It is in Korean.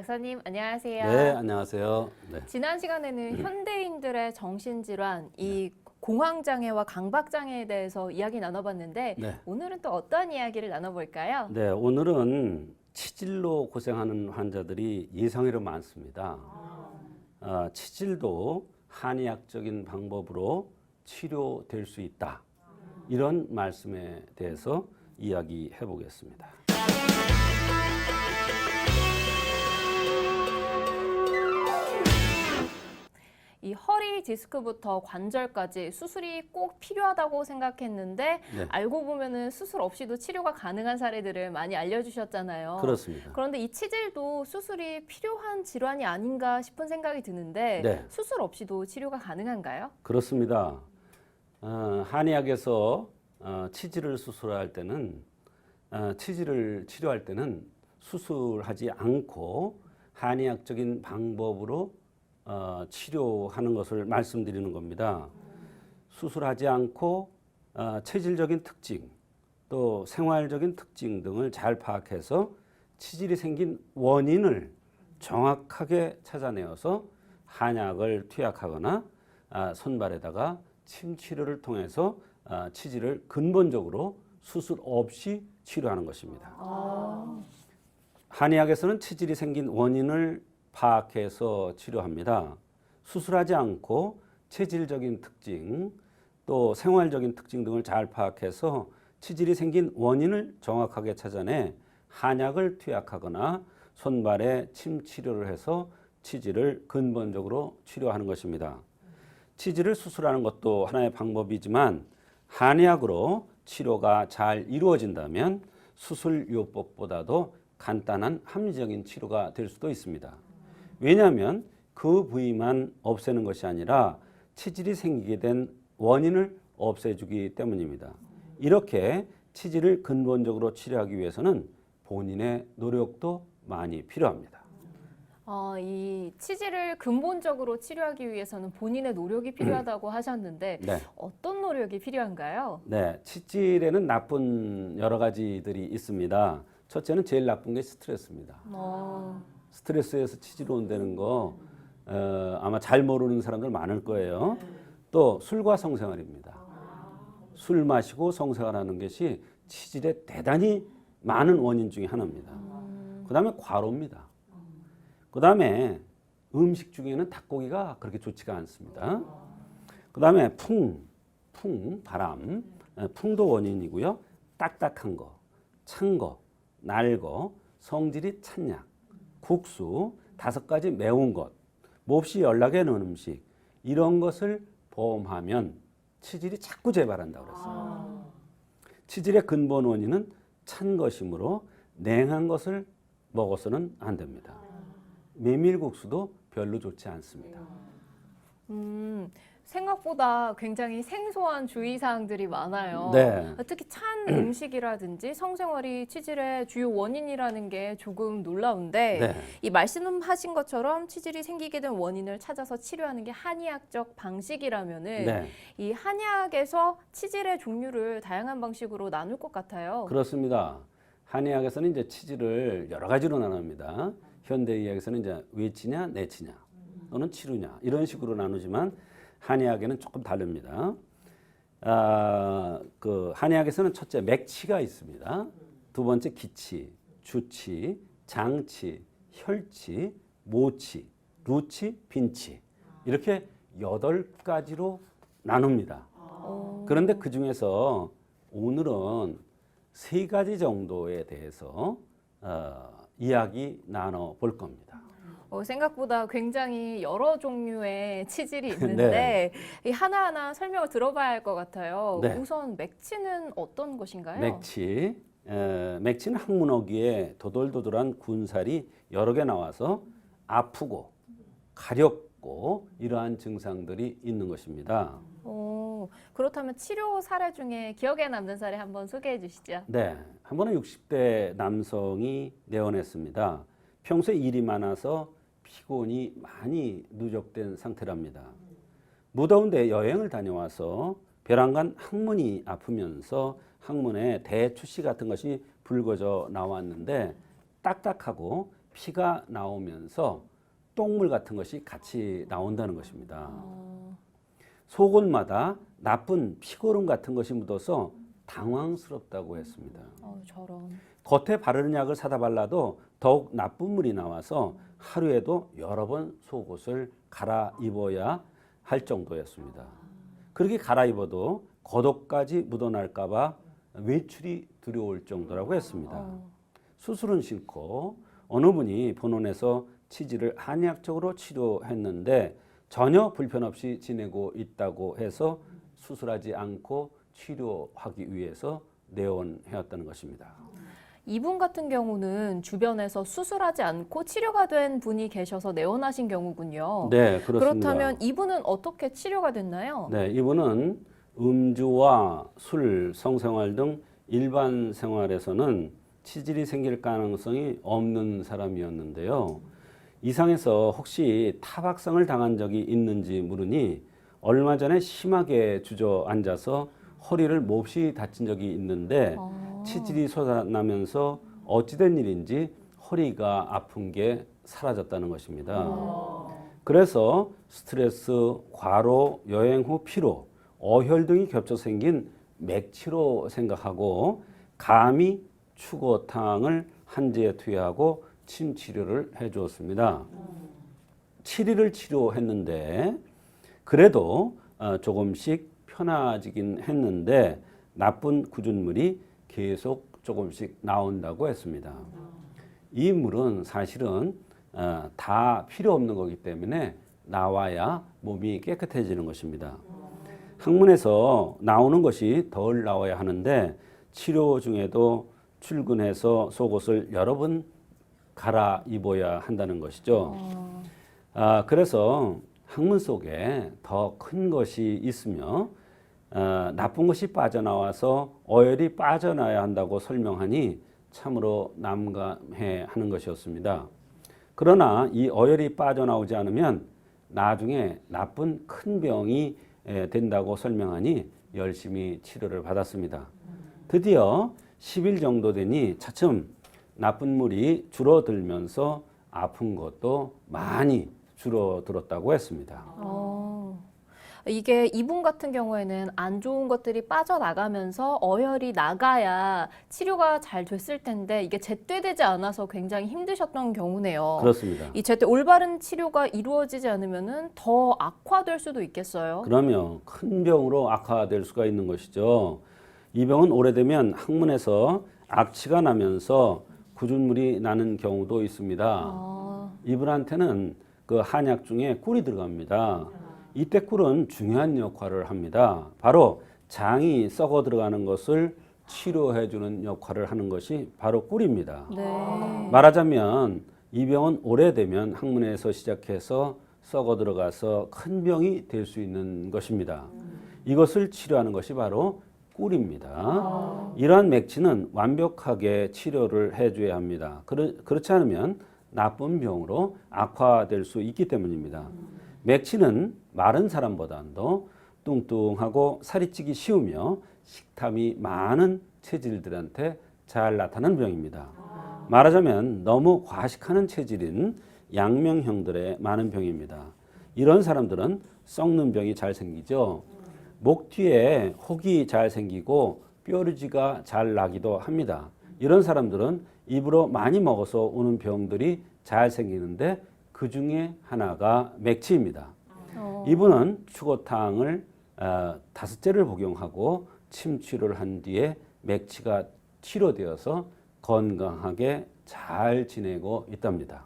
박사님 안녕하세요. 네, 안녕하세요. 네. 지난 시간에는 현대인들의 정신질환, 이 공황장애와 강박장애에 대해서 이야기 나눠봤는데 네. 오늘은 또 어떤 이야기를 나눠볼까요? 네, 오늘은 치질로 고생하는 환자들이 예상외로 많습니다. 치질도 한의학적인 방법으로 치료될 수 있다. 이런 말씀에 대해서 이야기해 보겠습니다. 이 허리 디스크부터 관절까지 수술이 꼭 필요하다고 생각했는데 네. 알고 보면은 수술 없이도 치료가 가능한 사례들을 많이 알려주셨잖아요. 그렇습니다. 그런데 이 치질도 수술이 필요한 질환이 아닌가 싶은 생각이 드는데 네. 수술 없이도 치료가 가능한가요? 그렇습니다. 한의학에서 치질을 수술할 때는 치질을 치료할 때는 수술하지 않고 한의학적인 방법으로 치료하는 것을 말씀드리는 겁니다. 수술하지 않고 체질적인 특징 또 생활적인 특징 등을 잘 파악해서 치질이 생긴 원인을 정확하게 찾아내어서 한약을 투약하거나 손발에다가 침 치료를 통해서 치질을 근본적으로 수술 없이 치료하는 것입니다. 한의학에서는 치질이 생긴 원인을 파악해서 치료합니다. 수술하지 않고 체질적인 특징 또 생활적인 특징 등을 잘 파악해서 치질이 생긴 원인을 정확하게 찾아내 한약을 투약하거나 손발에 침 치료를 해서 치질을 근본적으로 치료하는 것입니다. 치질을 수술하는 것도 하나의 방법이지만 한의학으로 치료가 잘 이루어진다면 수술요법보다도 간단한 합리적인 치료가 될 수도 있습니다. 왜냐하면 그 부위만 없애는 것이 아니라 치질이 생기게 된 원인을 없애주기 때문입니다. 이렇게 치질을 근본적으로 치료하기 위해서는 본인의 노력도 많이 필요합니다. 이 치질을 근본적으로 치료하기 위해서는 본인의 노력이 필요하다고 하셨는데 네. 어떤 노력이 필요한가요? 네, 치질에는 나쁜 여러 가지들이 있습니다. 첫째는 제일 나쁜 게 스트레스입니다. 스트레스에서 치질이 온다는 거 아마 잘 모르는 사람들 많을 거예요. 또 술과 성생활입니다. 술 마시고 성생활하는 것이 치질의 대단히 많은 원인 중에 하나입니다. 그 다음에 과로입니다. 그 다음에 음식 중에는 닭고기가 그렇게 좋지가 않습니다. 그 다음에 바람, 풍도 원인이고요. 딱딱한 거, 찬 거, 날 거, 성질이 찬 약, 국수, 5가지 매운 것, 몹시 연락에 넣은 음식 이런 것을 포함하면 치질이 자꾸 재발한다고 그랬어요. 치질의 근본 원인은 찬 것이므로 냉한 것을 먹어서는 안 됩니다. 메밀국수도 별로 좋지 않습니다. 생각보다 굉장히 생소한 주의사항들이 많아요. 네. 특히 찬 음식이라든지 성생활이 치질의 주요 원인이라는 게 조금 놀라운데 네. 이 말씀하신 것처럼 치질이 생기게 된 원인을 찾아서 치료하는 게 한의학적 방식이라면은 네. 이 한의학에서 치질의 종류를 다양한 방식으로 나눌 것 같아요. 그렇습니다. 한의학에서는 이제 치질을 여러 가지로 나눕니다. 현대의학에서는 이제 외치냐, 내치냐, 또는 치루냐 이런 식으로 나누지만 한의학에는 조금 다릅니다. 그 한의학에서는 첫째 맥치가 있습니다. 두 번째 기치, 주치, 장치, 혈치, 모치, 루치, 빈치 이렇게 8가지로 나눕니다. 그런데 그 중에서 오늘은 3가지 정도에 대해서 이야기 나눠 볼 겁니다. 생각보다 굉장히 여러 종류의 치질이 있는데 네. 이 하나하나 설명을 들어봐야 할 것 같아요. 네. 우선 맥치는 어떤 것인가요? 맥치는 학문어기에 도돌도돌한 군살이 여러 개 나와서 아프고 가렵고 이러한 증상들이 있는 것입니다. 그렇다면 치료 사례 중에 기억에 남는 사례 한번 소개해 주시죠. 네, 한 번은 60대 남성이 내원했습니다. 평소에 일이 많아서 피곤이 많이 누적된 상태랍니다. 무더운데 여행을 다녀와서 벼랑간 항문이 아프면서 항문에 대추씨 같은 것이 붉어져 나왔는데 딱딱하고 피가 나오면서 똥물 같은 것이 같이 나온다는 것입니다. 속옷마다 나쁜 피고름 같은 것이 묻어서 당황스럽다고 했습니다. 저런. 겉에 바르는 약을 사다 발라도 더욱 나쁜 물이 나와서 하루에도 여러 번 속옷을 갈아입어야 할 정도였습니다. 그렇게 갈아입어도 겉옷까지 묻어날까 봐 외출이 두려울 정도라고 했습니다. 수술은 싫고 어느 분이 본원에서 치질을 한의학적으로 치료했는데 전혀 불편 없이 지내고 있다고 해서 수술하지 않고 치료하기 위해서 내원해왔다는 것입니다. 이분 같은 경우는 주변에서 수술하지 않고 치료가 된 분이 계셔서 내원하신 경우군요. 네, 그렇습니다. 그렇다면 이분은 어떻게 치료가 됐나요? 네, 이분은 음주와 술, 성생활 등 일반 생활에서는 치질이 생길 가능성이 없는 사람이었는데요. 이상에서 혹시 타박상을 당한 적이 있는지 물으니 얼마 전에 심하게 주저앉아서 허리를 몹시 다친 적이 있는데 치질이 솟아나면서 어찌된 일인지 허리가 아픈 게 사라졌다는 것입니다. 그래서 스트레스, 과로, 여행 후 피로, 어혈 등이 겹쳐 생긴 맥치로 생각하고 감히 추고탕을 한제에 투여하고 침 치료를 해주었습니다. 7일을 치료했는데 그래도 조금씩 편해지긴 했는데 나쁜 구준물이 계속 조금씩 나온다고 했습니다. 이 물은 사실은 다 필요 없는 거기 때문에 나와야 몸이 깨끗해지는 것입니다. 항문에서 나오는 것이 덜 나와야 하는데 치료 중에도 출근해서 속옷을 여러 번 갈아입어야 한다는 것이죠. 그래서 항문 속에 더 큰 것이 있으며 나쁜 것이 빠져나와서 어혈이 빠져나야 한다고 설명하니 참으로 난감해 하는 것이었습니다. 그러나 이 어혈이 빠져나오지 않으면 나중에 나쁜 큰 병이 된다고 설명하니 열심히 치료를 받았습니다. 드디어 10일 정도 되니 차츰 나쁜 물이 줄어들면서 아픈 것도 많이 줄어들었다고 했습니다. 이게 이분 같은 경우에는 안 좋은 것들이 빠져나가면서 어혈이 나가야 치료가 잘 됐을 텐데 이게 제때되지 않아서 굉장히 힘드셨던 경우네요. 그렇습니다. 이 제때 올바른 치료가 이루어지지 않으면은 더 악화될 수도 있겠어요. 그러면 큰 병으로 악화될 수가 있는 것이죠. 이 병은 오래되면 항문에서 악취가 나면서 구준물이 나는 경우도 있습니다. 이분한테는 그 한약 중에 꿀이 들어갑니다. 이때 꿀은 중요한 역할을 합니다. 바로 장이 썩어 들어가는 것을 치료해 주는 역할을 하는 것이 바로 꿀입니다. 네. 말하자면 이 병은 오래되면 항문에서 시작해서 썩어 들어가서 큰 병이 될 수 있는 것입니다. 이것을 치료하는 것이 바로 꿀입니다. 이러한 맥치는 완벽하게 치료를 해줘야 합니다. 그렇지 않으면 나쁜 병으로 악화될 수 있기 때문입니다. 맥치는 마른 사람보다도 뚱뚱하고 살이 찌기 쉬우며 식탐이 많은 체질들한테 잘 나타나는 병입니다. 말하자면 너무 과식하는 체질인 양명형들의 많은 병입니다. 이런 사람들은 썩는 병이 잘 생기죠. 목 뒤에 혹이 잘 생기고 뾰루지가 잘 나기도 합니다. 이런 사람들은 입으로 많이 먹어서 오는 병들이 잘 생기는데 그 중에 하나가 맥치입니다. 이분은 추고탕을 5제를 복용하고 침치료를 한 뒤에 맥치가 치료되어서 건강하게 잘 지내고 있답니다.